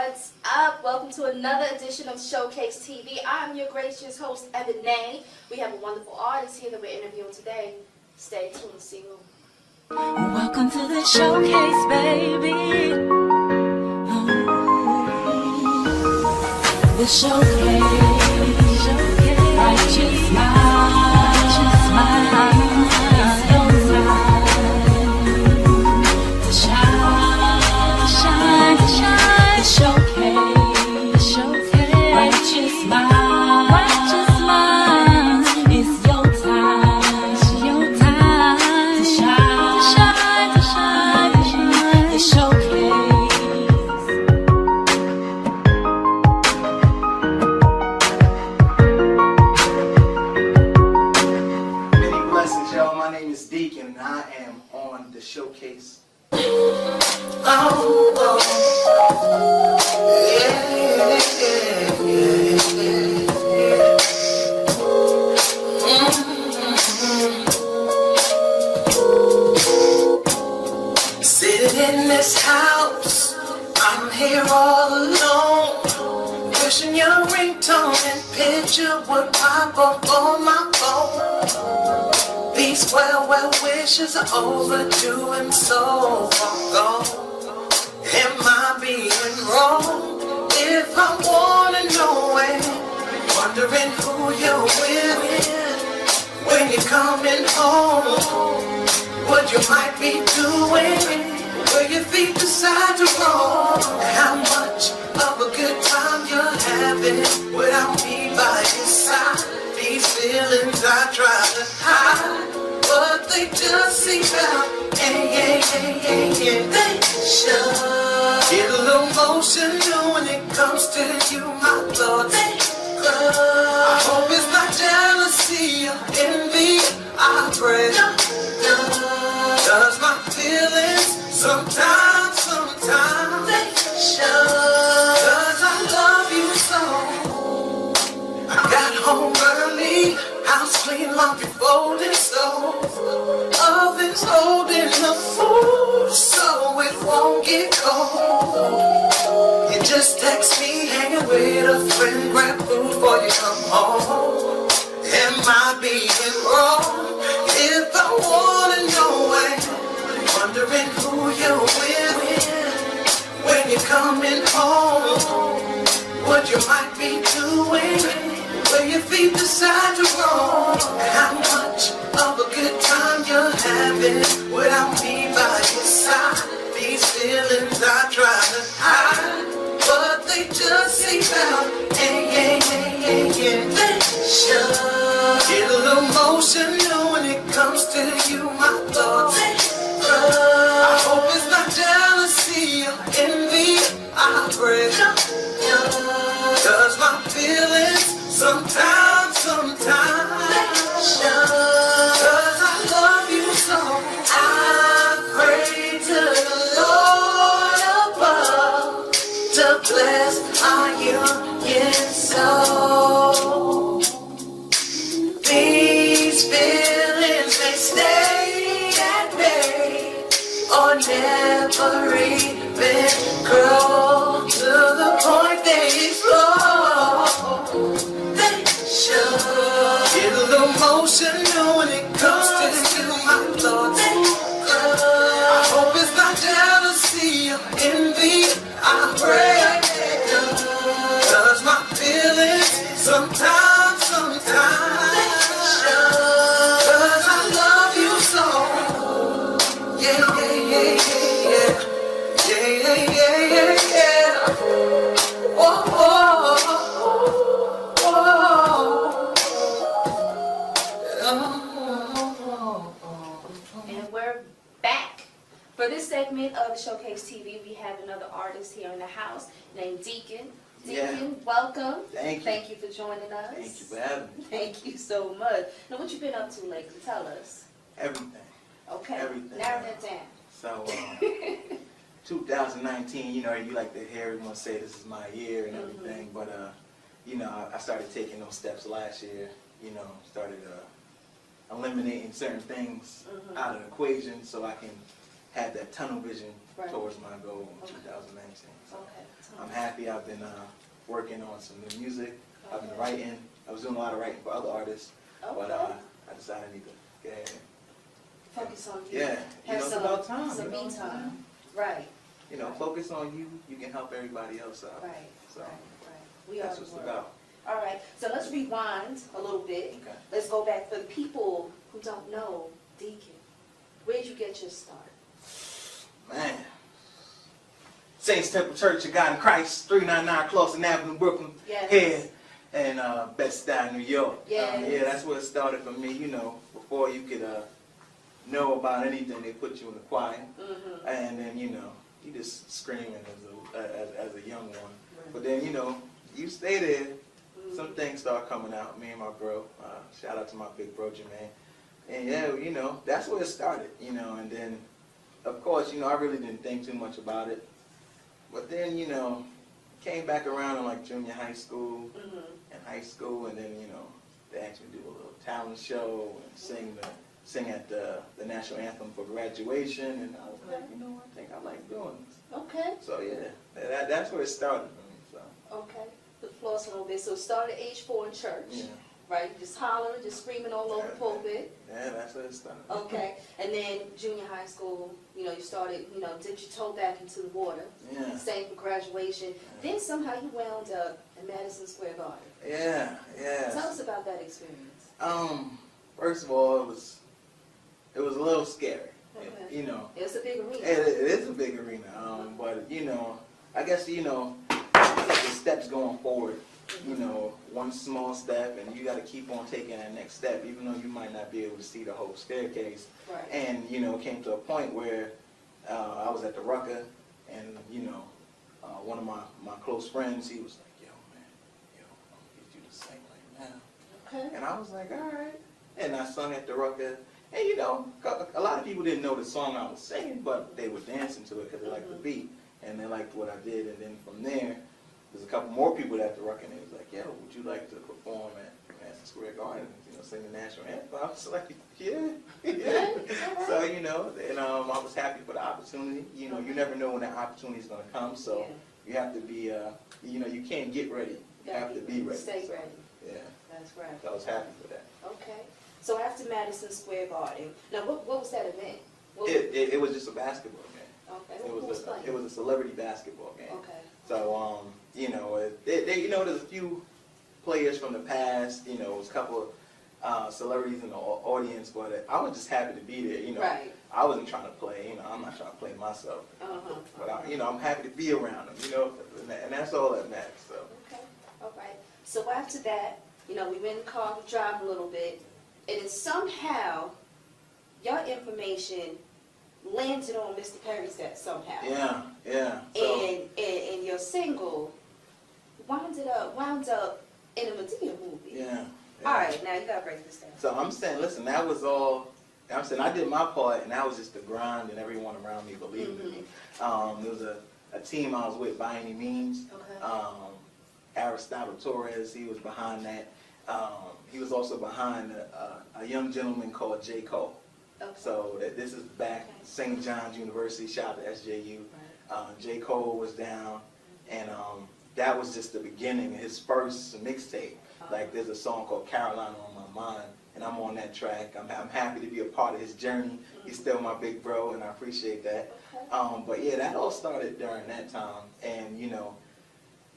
What's up? Welcome to another edition of Showcase TV. I'm your gracious host, Evan Nay. We have a wonderful artist here that we're interviewing today. Stay tuned to see who. Welcome to the Showcase, baby. The Showcase. Righteous mind. It's your time to shine. The Showcase. Righteous mind. It's your time. To shine. The Showcase. Many blessings, y'all. My name is Deacon, and I am on the Showcase. Sitting in this house, I'm here all alone. Wishing your ringtone and picture would pop up on my phone. These well wishes are overdue and so far gone. Am I being wrong if I wanna know it? Wondering who you're with when you're coming home. What you might be doing, where your feet decide to roll. How much of a good time you're having without me by your side. These feelings I try to hide, but they just seep out. They show. Get a little emotional when it comes to you, my thoughts. I hope it's not jealousy or envy. I pray. Cause my feelings sometimes they show. Cause I love you so. I got home early, house clean, laundry folding, so oven's holding the food so it won't get cold. You just text me, hanging with a friend, grab food before you come home. Am I being wrong if I wanna know it? Wondering who you're with when you're coming home. What you might be doing where your feet decide to roll. How much of a good time you're having without me by your side. These feelings I try to hide, but they just seep out. They show. Get a little emotional when it comes to you, my thoughts. I hope it's not jealousy or envy. I pray. Cause my feelings sometimes show. Cause I love you so. I pray to the Lord above to bless our union soul. These feelings may stay at bay or never even grow to the point they explode. They show. Get a little emotional when it comes to you, my thoughts. I hope it's not jealousy or envy. I pray. Cause my feelings sometimes show. Cause I love you so. Yeah. And we're back. For this segment of Showcase TV, we have another artist here in the house named Deacon. Deacon, welcome. Thank you for joining us. Thank you for having me. Thank you so much. Now, what you been up to lately? Tell us. Everything. Okay. Everything. Narrow that down. So, 2019, you like to hear everyone say this is my year and everything, but I started taking those steps last year. Started eliminating certain things out of the equation so I can have that tunnel vision towards my goal in 2019. So I'm happy happy. I've been working on some new music. I've been writing. I was doing a lot of writing for other artists, but I decided I need to get ahead and focus on you. yeah, you know, it's about time. Some you know me what I'm time. saying? Right. You know, focus on you. You can help everybody else out. Right. So Right. We that's are what it's the world. about. All right. So let's rewind a little bit. Okay. Let's go back for the people who don't know Deacon. Where did you get your start? Man. Saints Temple Church of God in Christ, 399 Clawson Avenue, Brooklyn, Yes. here, and Bed-Stuy, New York. Yes. Yeah, that's where it started for me. You know, before you could know about anything, they put you in the choir, Mm-hmm. and then you know, you just screaming as a young one. But then you know, you stay there. Some things start coming out. Me and my bro. Shout out to my big bro Jermaine. And yeah, you know, that's where it started. You know, and then of course, you know, I really didn't think too much about it. But then, you know, came back around in like junior high school and high school, and then, you know, they asked me to do a little talent show and sing at the national anthem for graduation, and I was like, you know, I think I like doing this. Okay. So yeah, that's where it started for me. So Okay. The floors a little bit. So it started age 4 in church. yeah, Right? Just hollering, just screaming all over the pulpit. yeah, that's where it started. Okay. And then junior high school, you know, you started, you know, dipped your toe back into the water. Yeah, Same for graduation. Then somehow you wound up in Madison Square Garden. yeah. Tell us about that experience. First of all, it was a little scary. Okay. You know. It's a big arena. It is a big arena, but you know, I guess you know, the steps going forward. You know, one small step, and you got to keep on taking that next step, even though you might not be able to see the whole staircase. Right. And you know, it came to a point where I was at the Rucker, and you know, one of my close friends, he was like, "Yo, man, I'm gonna get you to sing right now." Okay. And I was like, "All right." And I sung at the Rucker. And you know, a lot of people didn't know the song I was singing, but they were dancing to it because they liked the beat and they liked what I did. And then from there, there's a couple more people at the Rucker, and they was like, "Yo, would you like to perform at Madison Square Garden? You know, sing the national anthem?" I was like, "Yeah." So you know, and I was happy for the opportunity. You know, you never know when that opportunity is going to come, so you have to be. You know, you can't get ready. You have to be ready. Stay so, ready. Yeah. That's right. So I was happy for that. Okay. So after Madison Square Garden, now what was that event? It was just a basketball game. Okay. It Who was playing? it was a celebrity basketball game. Okay. So you know, you know, there's a few players from the past. You know, it was a couple of celebrities in the audience, but I was just happy to be there. You know, Right. I wasn't trying to play. You know, I'm not trying to play myself. But you know, I'm happy to be around them. You know, and that's all that matters. So. Okay. All right. So after that, you know, we went in the car, we drive a little bit, and then somehow your information landed on Mr. Perry's desk somehow. Yeah. So, And your single wound up in a Medea movie. yeah. All right, now you gotta break this down. So I'm saying, listen, that was all. I'm saying I did my part, and that was just the grind, and everyone around me believed in me. There was a team I was with by any means. Okay. Aristotle Torres, he was behind that. He was also behind a young gentleman called J. Cole. Okay. So this is back St. John's University, shout out to SJU. J. Cole was down, and that was just the beginning of his first mixtape. Like there's a song called Carolina on My Mind, and I'm on that track. I'm happy to be a part of his journey. He's still my big bro, and I appreciate that. But yeah, that all started during that time, and you know,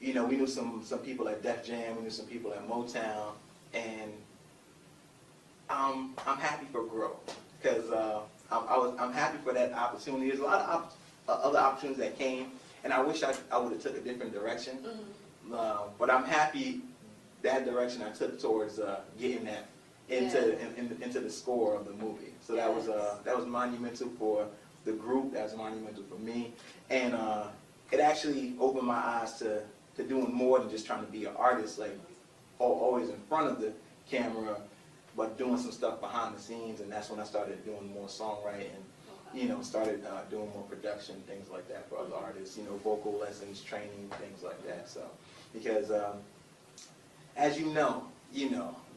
we knew some people at Def Jam, we knew some people at Motown, and I'm happy for growth because I'm happy for that opportunity. There's a lot of other opportunities that came, and I wish I would have took a different direction. But I'm happy that direction I took towards getting that into the score of the movie. So that was monumental for the group. That was monumental for me, and it actually opened my eyes to doing more than just trying to be an artist, like always in front of the camera, but doing some stuff behind the scenes. And that's when I started doing more songwriting, you know, started doing more production, things like that for other artists, you know, vocal lessons, training, things like that. So, because as you know,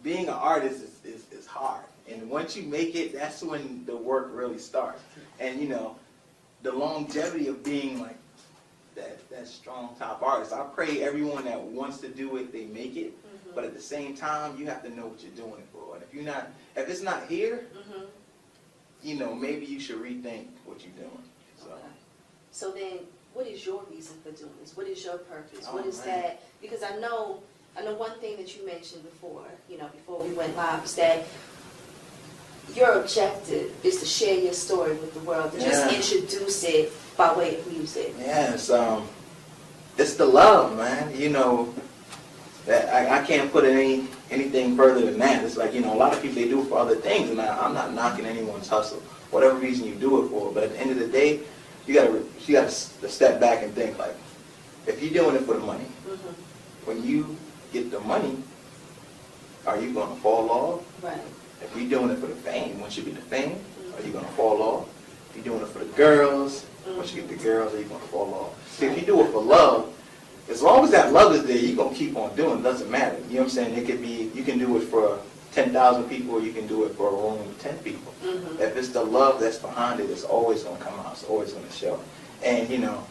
being an artist is hard. And once you make it, that's when the work really starts. And, you know, the longevity of being like that strong top artist. I pray everyone that wants to do it, they make it. But at the same time, you have to know what you're doing it for. And if it's not here, you know, maybe you should rethink what you're doing. So, So then, what is your reason for doing this? What is your purpose? Oh, What is man. that? Because I know one thing that you mentioned before, you know, before we went live, is that your objective is to share your story with the world, to just introduce it by way of music. yeah, it's the love, man. You know, that I can't put anything further than that. It's like, you know, a lot of people, they do it for other things, and I'm not knocking anyone's hustle, whatever reason you do it for. But at the end of the day, you gotta step back and think, like, if you're doing it for the money, when you get the money, are you gonna fall off? Right. If you're doing it for the fame, once you get the fame, are you gonna fall off? If you're doing it for the girls, once you get the girls, are you gonna fall off? See, if you do it for love, as long as that love is there, you're going to keep on doing it. It doesn't matter. You know what I'm saying? It could be, you can do it for 10,000 people, or you can do it for a room of 10 people. If it's the love that's behind it, it's always going to come out. It's always going to show. And, you know,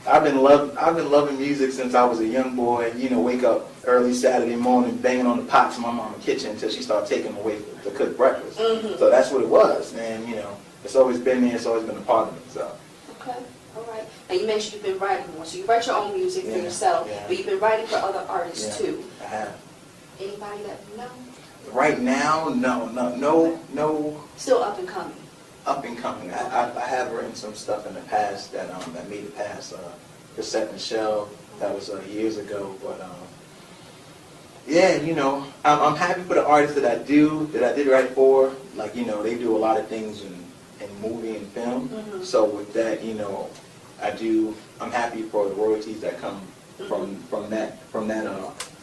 I've been loving music since I was a young boy. You know, wake up early Saturday morning, banging on the pots in my mama's kitchen until she started taking away to cook breakfast. So that's what it was. And, you know, it's always been there. It's always been a part of me. So. Okay. All right. And you mentioned you've been writing more. So you write your own music for yourself, but you've been writing for other artists too. I have. Anybody that you know? Right now, no. Still up and coming. Up and coming. I have written some stuff in the past that made it past Cassette and Shell. That was years ago. But yeah, you know, I'm happy for the artists that I did write for. Like, you know, they do a lot of things in movie and film. So with that, you know, I'm happy for the royalties that come from that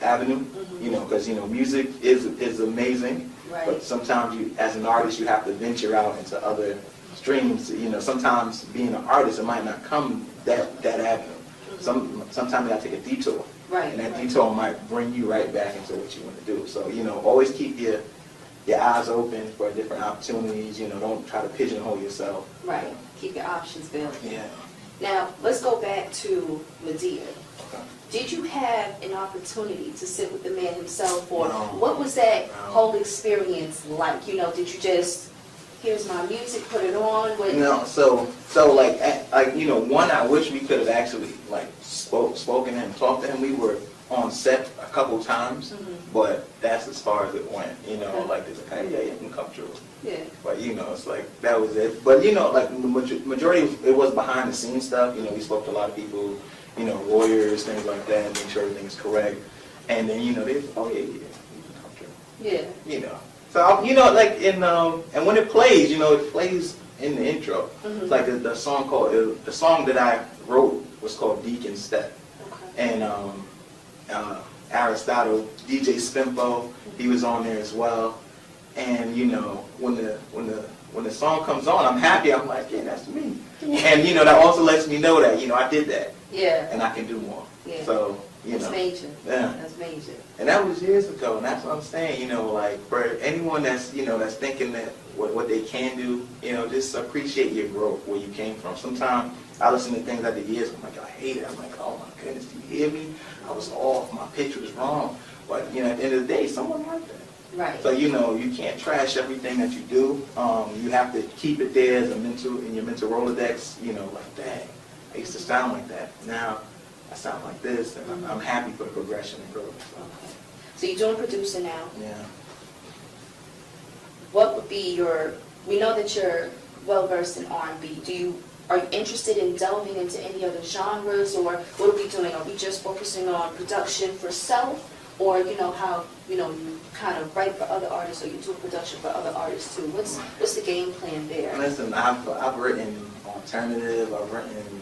avenue. You know, because, you know, music is amazing. Right. But sometimes you, as an artist, you have to venture out into other streams. You know, sometimes being an artist, it might not come that avenue. Sometimes you got to take a detour. Right. And that detour might bring you right back into what you want to do. So, you know, always keep your eyes open for different opportunities. You know, don't try to pigeonhole yourself. Right. Keep your options available. Yeah. Now, let's go back to Medea. Okay. Did you have an opportunity to sit with the man himself, or No. what was that No. whole experience like? You know, did you just, here's my music, put it on? What? No, so like you know, one, I wish we could have actually like spoken and talked to him. We were on set a couple times, but that's as far as it went. You know, like it's like, hey, yeah, you can come through. Yeah. But you know, it's like that was it. But you know, like the majority, it was behind the scenes stuff. You know, we spoke to a lot of people, you know, lawyers, things like that, make sure everything's correct. And then, you know, they, oh yeah, you can come through. Yeah. You know, so you know, like in and when it plays, you know, it plays in the intro. It's like the song that I wrote was called Deacon Step. Okay. And Aristotle, DJ Spimpo, he was on there as well. And you know, when the song comes on, I'm happy. I'm like, yeah, that's me. And you know, that also lets me know that, you know, I did that. Yeah. And I can do more. Yeah. So, you That's know. major. Yeah. That's major. And that was years ago, and that's what I'm saying. You know, like for anyone that's, you know, that's thinking that what they can do, you know, just appreciate your growth, where you came from. Sometimes I listen to things I did years ago, I'm like, I hate it. I'm like, oh my goodness, do you hear me? I was off. My pitch was wrong. But you know, at the end of the day, someone like that. Right. So you know, you can't trash everything that you do. You have to keep it there as in your mental Rolodex. You know, like, dang, I used to sound like that. Now I sound like this, and I'm happy for the progression and growth. Okay. So you're doing producer now. Yeah. What would be your? We know that you're well versed in R&B. Are you interested in delving into any other genres, or what are we doing? Are we just focusing on production for self, or you know how you kind of write for other artists, or you do production for other artists too? What's the game plan there? Listen, I've written alternative. I've written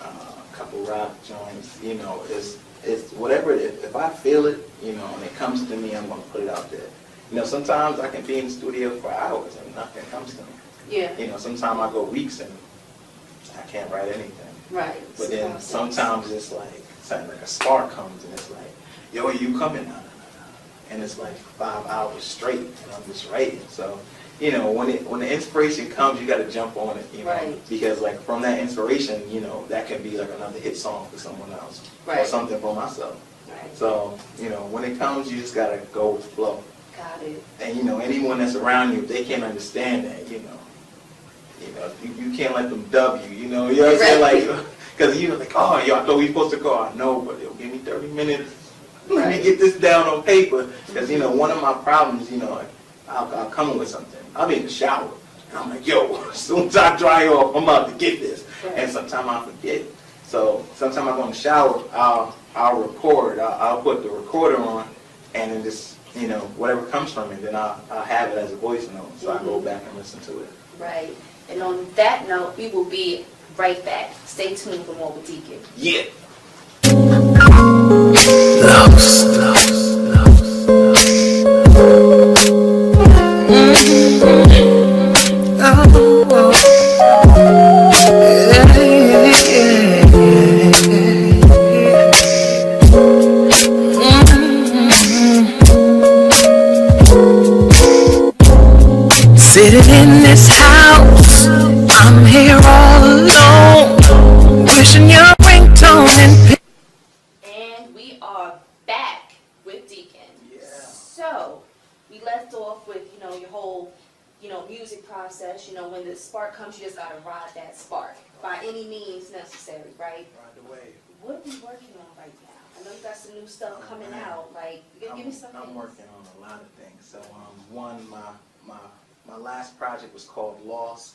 a couple rap joints. You know, it's whatever. If I feel it, you know, and it comes to me, I'm gonna put it out there. You know, sometimes I can be in the studio for hours and nothing comes to me. Yeah. You know, sometimes I go weeks and I can't write anything. Right. But then sometimes it's like a spark comes and it's like, yo, are you coming? No. And it's like 5 hours straight and I'm just writing. So, you know, when the inspiration comes, you got to jump on it, you know, Right. because like from that inspiration, you know, that can be like another hit song for someone else, or Right. something for myself. Right. So, you know, when it comes, you just gotta go with the flow. Got it. And you know, anyone that's around you, if they can't understand that, you you can't let them dub you. You know what I'm saying? Right. Like, because you're like, oh, yo, I thought we supposed to go. I know, but it'll give me 30 minutes. Let me Right. get this down on paper. Because you know, one of my problems, you know, I'll come up with something. I'll be in the shower, and I'm like, yo, as soon as I dry off, I'm about to get this. Right. And sometimes I forget. So sometimes I go in the shower, I'll record. I'll put the recorder on, and then just, you know, whatever comes from it, then I'll have it as a voice note. So I go back and listen to it. Right. And on that note, we will be right back. Stay tuned for more with Deacon. Yeah. Sitting in this house, I'm here all alone, wishing your ringtone and And we are back with Deacon. Yeah. So, we left off with, you know, your whole, you know, music process. You know, when the spark comes, you just gotta ride that spark by any means necessary, right? Right away. What are we working on right now? I know you got some new stuff coming out. Like, you gonna give me something? I'm working on a lot of things. So, one, my last project was called Lost,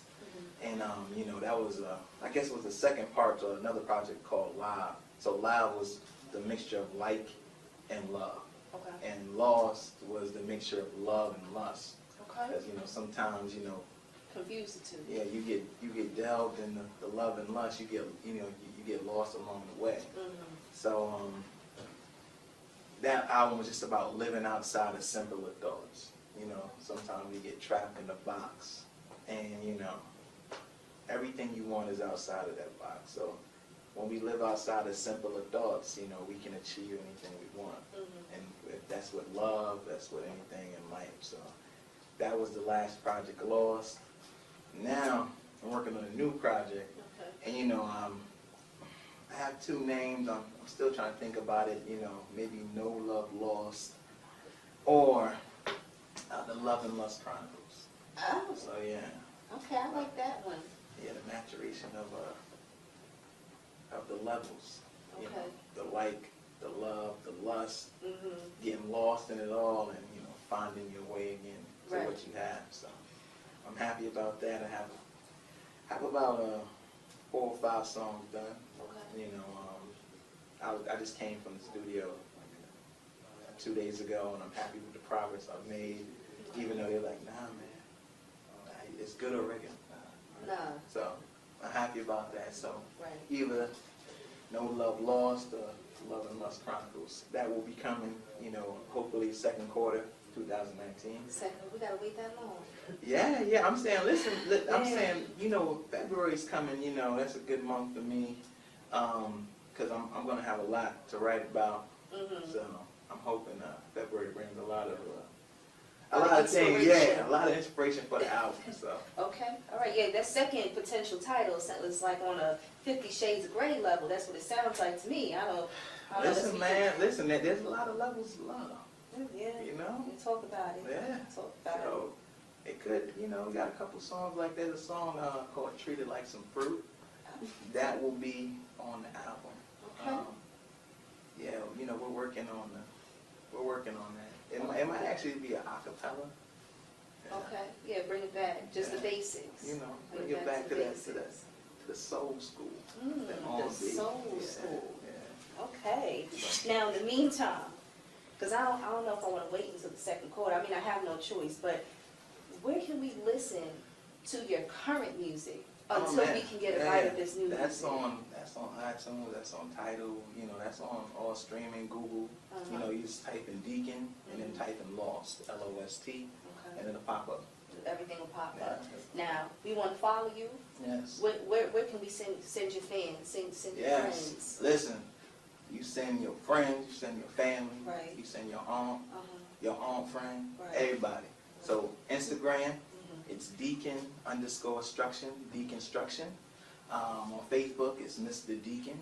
and you know, that was I guess it was the second part to another project called Live. So Live was the mixture of like and love, Okay. and Lost was the mixture of love and lust. Okay. Because you know, sometimes you know, Confuse the two. yeah, you get delved in the love and lust. You get you get lost along the way. Mm-hmm. So that album was just about living outside of simpler thoughts. You know, sometimes we get trapped in a box, and you know, everything you want is outside of that box. So when we live outside of simpler thoughts, you know, we can achieve anything we want. Mm-hmm. And if that's with love, that's with anything in life. So that was the last project, Lost. Now I'm working on a new project, Okay. and you know, I have two names. I'm still trying to think about it. You know, maybe No Love Lost, or the Love and Lust Chronicles. Oh, So yeah, okay, I like that one. yeah, the maturation of the levels. You Okay. know, the like, the love, the lust, Mm-hmm. getting lost in it all, and you know, finding your way again to Right. what you have. So I'm happy about that. I have about 4 or 5 songs done. Okay. You know, I just came from the studio 2 days ago, and I'm happy with the progress I've made. Even though they're like, nah, man, it's good already. Nah. Nah. So I'm happy about that. So Right. either No Love Lost or Love and Lust Chronicles. That will be coming, you know, hopefully second quarter 2019. Second, we gotta wait that long. Yeah. I'm saying, listen, I'm Yeah. saying, you know, February's coming. You know, that's a good month for me, because I'm gonna have a lot to write about. Mm-hmm. So I'm hoping February brings a lot of Inspiration. things. Yeah, a lot of inspiration for the album. So. Okay, all right, yeah, that second potential title sounds like on a 50 Shades of Grey level. That's what it sounds like to me. I don't know. Listen, man, listen, there's a lot of levels of love. Yeah, You know? we talk about it. Yeah. Talk about So it could, you know, we got a couple songs like there's a song called Treated Like Some Fruit. That will be on the album. Okay. Yeah, you know, we're working on that. It might actually be a acapella. it. Okay, yeah, bring it back. Just the basics. You know, bring it back to the soul school. Mm, that the R&B. soul Yeah, school. yeah. Okay. Now, in the meantime, because I don't know if I want to wait until the second quarter. I mean, I have no choice, but where can we listen to your current music until we can get a bite of this new music? That's on iTunes, that's on Tidal, you know, that's on all streaming, Google. You know, you just type in Deacon and then type in Lost, L-O-S-T, Okay. and it'll pop up. Everything will pop Yeah. up. Now, we want to follow you. Yes. Where can we send your fans, send your Yes. friends? Listen, you send your friends, you send your family, Right. you send your Uh-huh. aunt friend, Right. everybody. So Instagram, it's Deacon_Instruction, Deaconstruction. On Facebook, it's Mr. Deacon.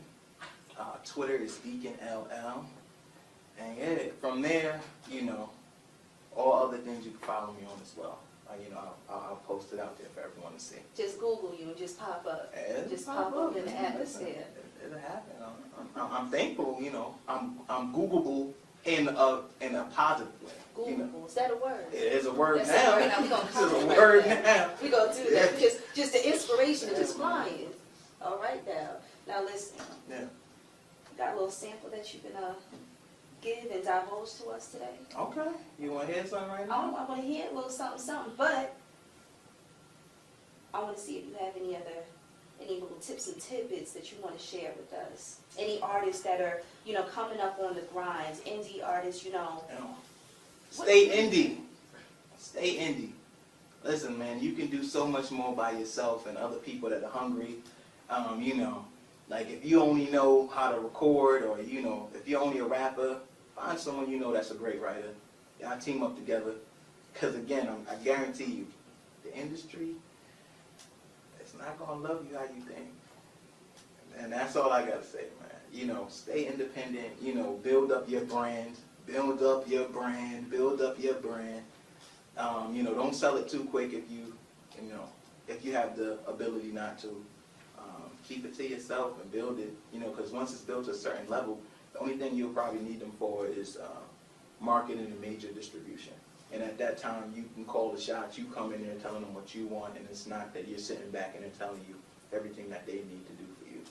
Twitter is DeaconLL. And yeah, from there, all other things you can follow me on as well. I'll post it out there for everyone to see. Just Google you and just pop up. It'll Just pop up in the atmosphere. It'll happen. I'm thankful. I'm Googleable in a positive way. Googleable. Is that a word? It is a word That's now. a word now. We're gonna It's a copyright word that. now. We're gonna do that. Yeah. Just the inspiration of just flying. All right now. Now listen. Yeah. Got a little sample that you can give and divulge to us today. Okay. You want to hear something right now? I want to hear a little something, but I want to see if you have any little tips and tidbits that you want to share with us. Any artists that are, coming up on the grinds, indie artists, Stay indie. Stay indie. Listen, man, you can do so much more by yourself and other people that are hungry. Like if you only know how to record, or if you're only a rapper, find someone that's a great writer. Y'all team up together. Because again, I guarantee you, the industry, it's not going to love you how you think. And that's all I got to say, man. Stay independent, build up your brand. Build up your brand. Build up your brand. Don't sell it too quick if you have the ability not to. Keep it to yourself and build it, because once it's built to a certain level, the only thing you'll probably need them for is marketing and major distribution. And at that time, you can call the shots. You come in there telling them what you want, and it's not that you're sitting back and they're telling you everything that they need to do for you.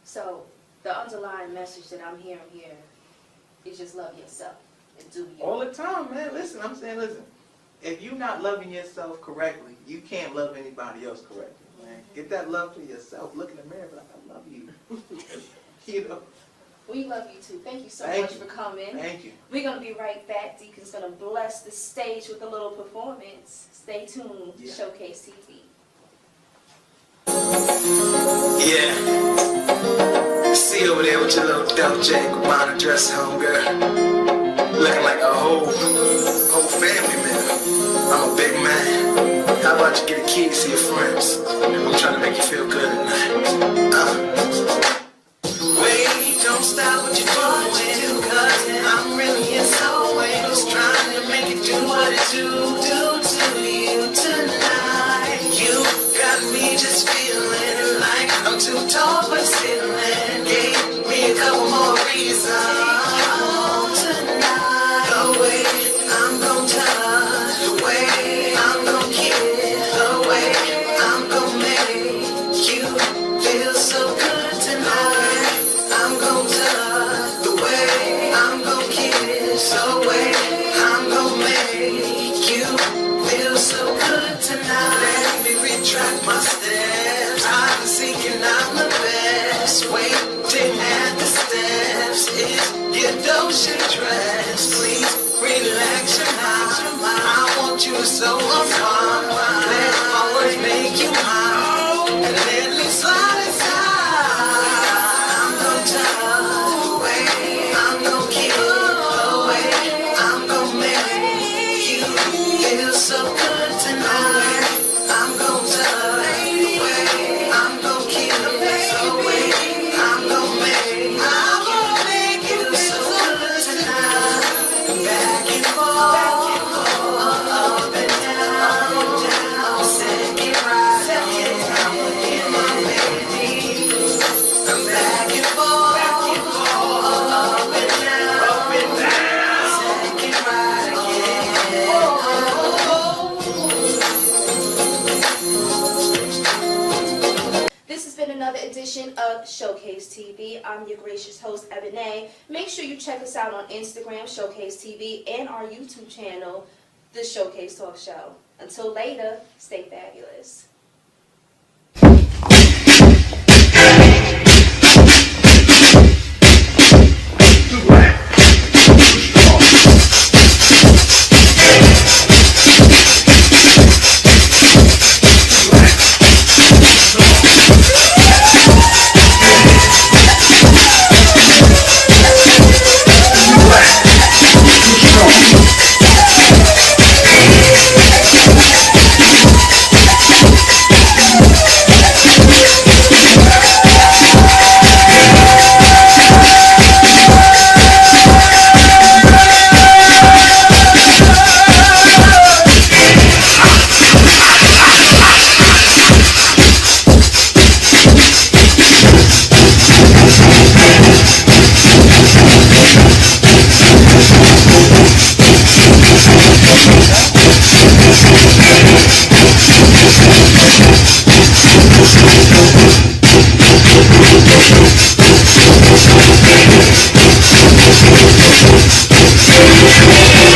So the underlying message that I'm hearing here is just love yourself and do you. All the time, man. Listen, if you're not loving yourself correctly, you can't love anybody else correctly. Man. Get that love to yourself. Look in the mirror, be like, I love you. We love you too. Thank you so Thank much you. for coming. Thank you. We're going to be right back. Deacon's going to bless the stage with a little performance. Stay tuned. Yeah. Showcase TV. Yeah. See over there with your little Def Jam Gabbana dress home, girl. Looking like a whole family man. I'm a big man. How about you get a key to see your friends? I'm trying to make you feel good tonight. Wait, don't stop what you're doing, cause I'm really in some ways trying to make it do what it do to you tonight. You got me just feeling like I'm too tall for ceiling. Gave me a couple more reasons tonight. The way I'm gon' touch, the way I'm gon' kiss, the way I'm gon' make you feel so good tonight. I'm gon' touch, the way I'm gon' kiss, the way I'm gon' make you feel so good tonight. Let me retract my steps. I've been seeking out the best. Waiting at the steps is your Dolce dress. Please relax your mind. I want you so fun. Let my words make you mine. And let me slide inside. I'm gon' touch the way I'm gon' kiss, the way I'm gon' make you feel so good tonight. I'm gon' touch the way I'm gon' kiss, the way I'm gon' make you feel so good tonight. Back and forth, up and down, second right, in my baby. I'm back and forth, up and down, second right again. This has been another edition of Showcase TV. I'm your gracious host, Ebony. Make sure you check us out on Instagram, Showcase TV, and our YouTube channel, The Showcase Talk Show. Until later, stay fabulous.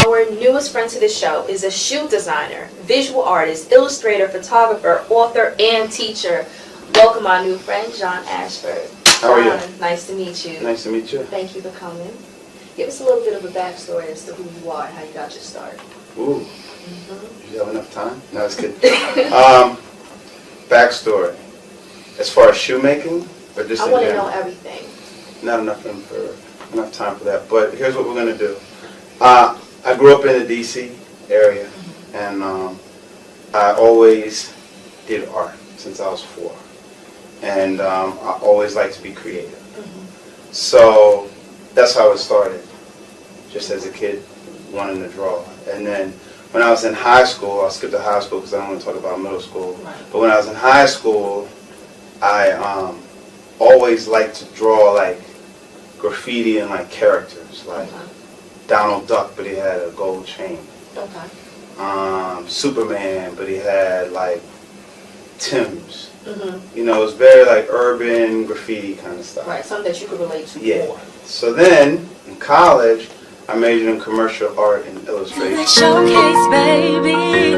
Our newest friend to the show is a shoe designer, visual artist, illustrator, photographer, author, and teacher. Welcome our new friend, John Ashford. How are you? John, nice to meet you. Nice to meet you. Thank you for coming. Give us a little bit of a backstory as to who you are and how you got your start. Ooh. You have enough time? No, it's good. Backstory. As far as shoemaking, or just I in want to general? know everything. Not enough time for that. But here's what we're gonna do. I grew up in the DC area, and I always did art since I was 4, and I always liked to be creative. So that's how it started. Just as a kid, wanting to draw, and then when I was in high school, I skipped to high school because I don't want to talk about middle school. Right. But when I was in high school, I always liked to draw like graffiti and like characters, like Donald Duck, but he had a gold chain. Okay. Superman, but he had like Timbs. You know, it was very like urban graffiti kind of stuff. Right, something that you could relate to Yeah. more. So then in college, I majored in commercial art and illustration. The showcase, baby.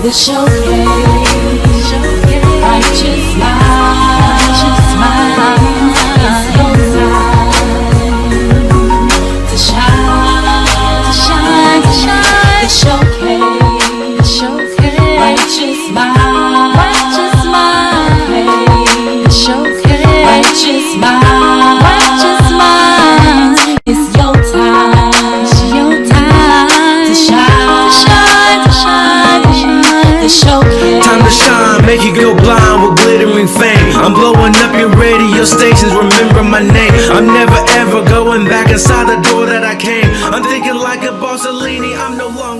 The showcase. Righteous mind. It's your time to shine. The showcase. Righteous mind. The showcase. Righteous mind. It's your time to shine. The showcase. Time to shine, make you go blind with glittering fame. I'm blowing up your radio stations, remember my name. I'm never ever going back inside the door that I came. I'm thinking like a Bossellini, I'm no longer